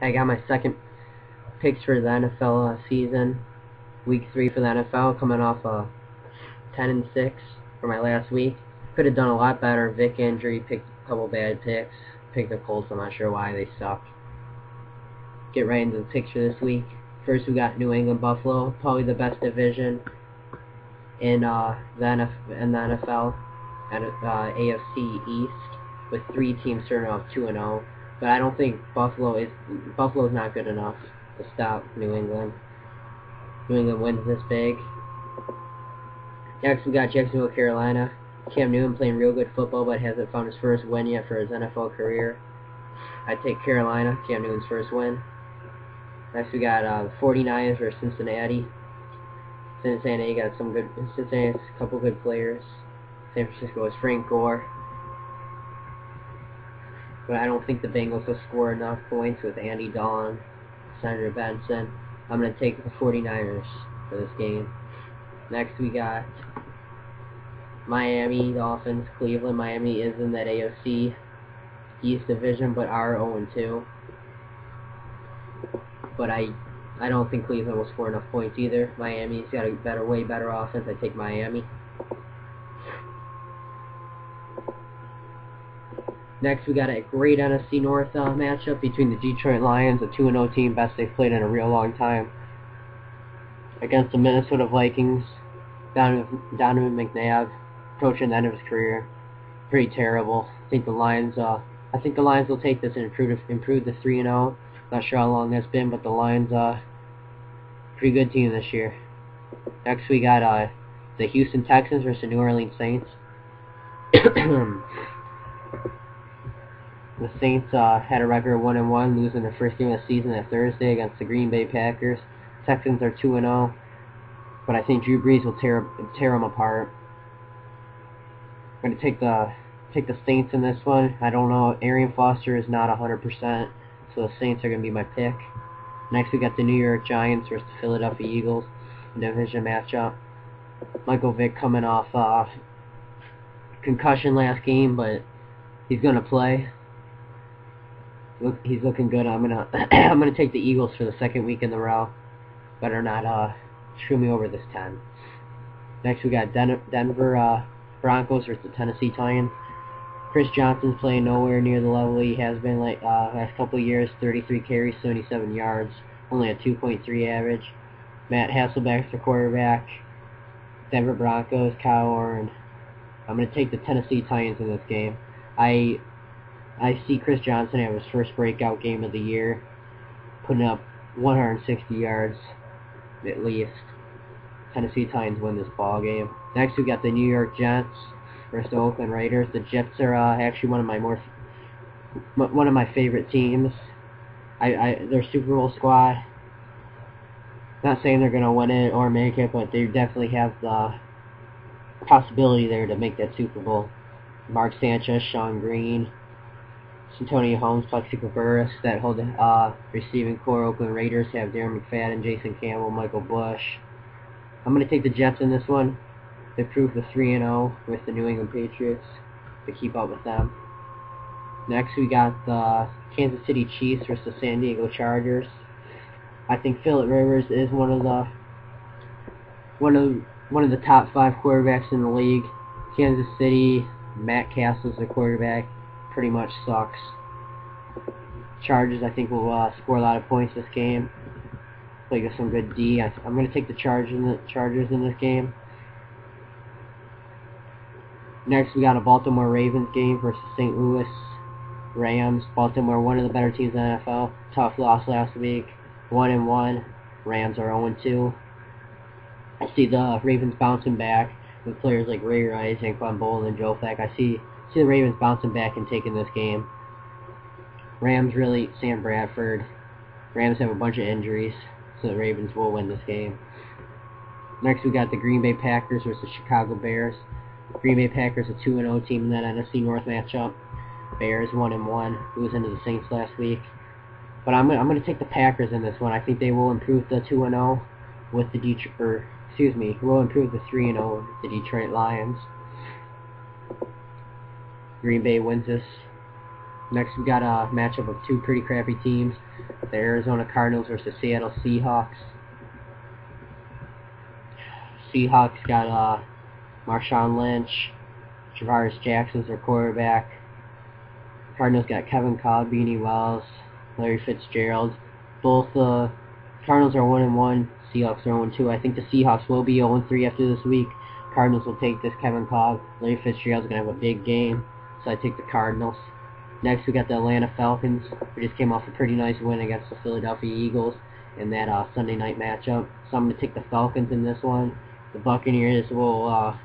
I got my second picks for the NFL season, week 3 for the NFL, coming off 10-6 for my last week. Could have done a lot better. Vic injury, picked a couple bad picks. Picked the Colts. I'm not sure why they suck. Get right into the picks for this week. First, we got New England Buffalo, probably the best division in the NFL at AFC East, with 3 teams starting off 2-0. But I don't think Buffalo's not good enough to stop New England. New England wins this big. Next, we got Jacksonville, Carolina. Cam Newton playing real good football, but hasn't found his first win yet for his NFL career. I take Carolina, Cam Newton's first win. Next, we got 49ers versus Cincinnati. Cincinnati got a couple good players. San Francisco is Frank Gore. But I don't think the Bengals will score enough points with Andy Dalton, Senator Benson. I'm going to take the 49ers for this game. Next, we got Miami Dolphins, Cleveland. Miami is in that AFC East division, but are 0-2. But I don't think Cleveland will score enough points either. Miami's got a way better offense. I take Miami. Next, we got a great NFC North matchup between the Detroit Lions, a 2-0 team, best they've played in a real long time, against the Minnesota Vikings. Donovan McNabb, approaching the end of his career, pretty terrible. I think the Lions will take this and improve the 3-0. Not sure how long that's been, but the Lions, pretty good team this year. Next, we got the Houston Texans versus the New Orleans Saints. The Saints had a record of 1-1, losing their first game of the season at Thursday against the Green Bay Packers. Texans are 2-0, but I think Drew Brees will tear them apart. I'm going to take the Saints in this one. I don't know. Arian Foster is not 100%, so the Saints are going to be my pick. Next, we got the New York Giants versus the Philadelphia Eagles, division matchup. Michael Vick coming off concussion last game, but he's going to play. He's looking good. I'm gonna take the Eagles for the second week in a row. Better not screw me over this time. Next, we got Denver Broncos versus the Tennessee Titans. Chris Johnson's playing nowhere near the level he has been last couple of years. 33 carries, 77 yards, only a 2.3 average. Matt Hasselbeck's the quarterback. Denver Broncos, Kyle Orr. I'm gonna take the Tennessee Titans in this game. I see Chris Johnson have his first breakout game of the year, putting up 160 yards at least. Tennessee Titans win this ball game. Next, we got the New York Jets versus the Oakland Raiders. The Jets are actually one of my favorite teams. Their Super Bowl squad. Not saying they're gonna win it or make it, but they definitely have the possibility there to make that Super Bowl. Mark Sanchez, Sean Green, Antonio Holmes, Plexico Burris, that whole receiving core. Oakland Raiders have Darren McFadden, Jason Campbell, Michael Bush. I'm going to take the Jets in this one. They proved the 3-0 with the New England Patriots to keep up with them. Next, we got the Kansas City Chiefs versus the San Diego Chargers. I think Phillip Rivers is one of the top 5 quarterbacks in the league. Kansas City, Matt Castle's the quarterback. Pretty much sucks. Chargers, I think, will score a lot of points this game. Play with some good D. I'm going to take the Chargers in this game. Next, we got a Baltimore Ravens game versus St. Louis Rams. Baltimore, one of the better teams in the NFL. Tough loss last week. 1-1. Rams are 0-2. I see the Ravens bouncing back with players like Ray Rice, Anquan Bolden, and Joe Flacco. I see the Ravens bouncing back and taking this game. Rams really, Sam Bradford. Rams have a bunch of injuries, so the Ravens will win this game. Next, we got the Green Bay Packers versus the Chicago Bears. Green Bay Packers, a 2-0 team in that NFC North matchup. Bears 1-1, losing to the Saints last week. But I'm gonna take the Packers in this one. I think they will improve the 2-0 with the will improve the 3-0 with the Detroit Lions. Green Bay wins this. Next, we got a matchup of 2 pretty crappy teams. The Arizona Cardinals versus Seattle Seahawks. Seahawks got Marshawn Lynch, Javaris Jackson's their quarterback. Cardinals got Kevin Cobb, Beanie Wells, Larry Fitzgerald. Both Cardinals are 1-1, Seahawks are 0-2. I think the Seahawks will be 0-3 after this week. Cardinals will take this Kevin Cobb. Larry Fitzgerald's going to have a big game, so I take the Cardinals. Next, we got the Atlanta Falcons, who just came off a pretty nice win against the Philadelphia Eagles in that Sunday night matchup. So I'm going to take the Falcons in this one. The Buccaneers will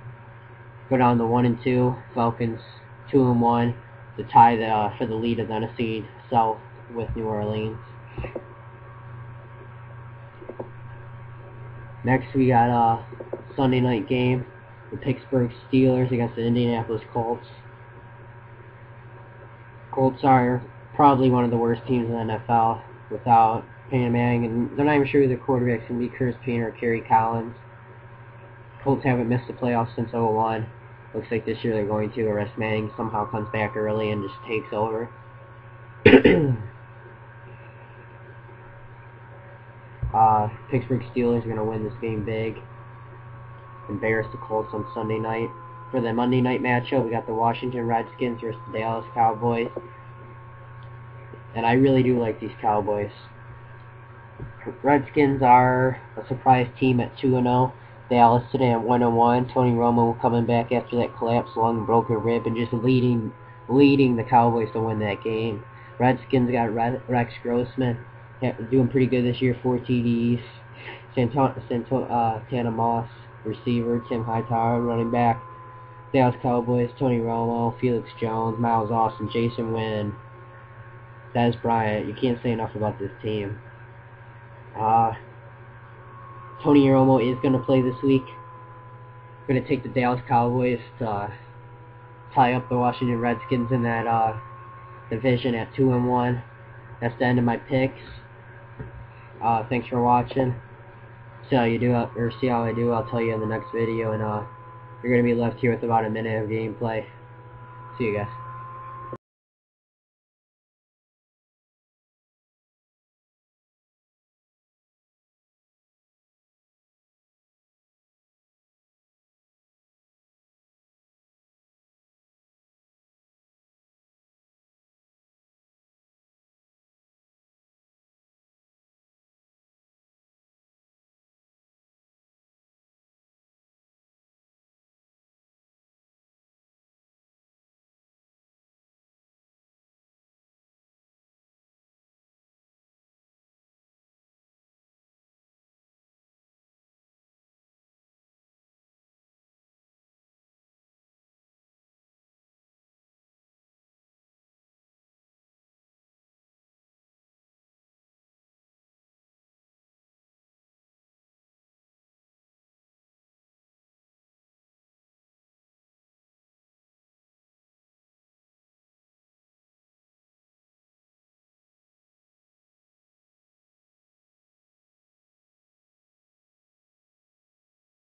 go down to 1-2. Falcons 2-1 to tie for the lead of the NFC South with New Orleans. Next, we got a Sunday night game, the Pittsburgh Steelers against the Indianapolis Colts. Colts are probably one of the worst teams in the NFL without Peyton Manning, and they're not even sure who their quarterback's going to be, Curtis Payne or Kerry Collins. Colts haven't missed the playoffs since 2001. Looks like this year they're going to, unless Manning somehow comes back early and just takes over. Pittsburgh Steelers are going to win this game big. Embarrass the Colts on Sunday night. For the Monday night matchup, we got the Washington Redskins versus the Dallas Cowboys. And I really do like these Cowboys. Redskins are a surprise team at 2-0. Dallas today at 1-1. Tony Romo coming back after that collapsed lung, broken rib, and just leading the Cowboys to win that game. Redskins got Rex Grossman doing pretty good this year, 4 TDs. Santana Moss, receiver. Tim Hightower, running back. Dallas Cowboys, Tony Romo, Felix Jones, Miles Austin, Jason Wynn, Des Bryant. You can't say enough about this team. Tony Romo is going to play this week. I'm going to take the Dallas Cowboys to tie up the Washington Redskins in that division at 2-1. That's the end of my picks. Thanks for watching. See how I do. I'll tell you in the next video, and you're going to be left here with about a minute of gameplay. See you guys.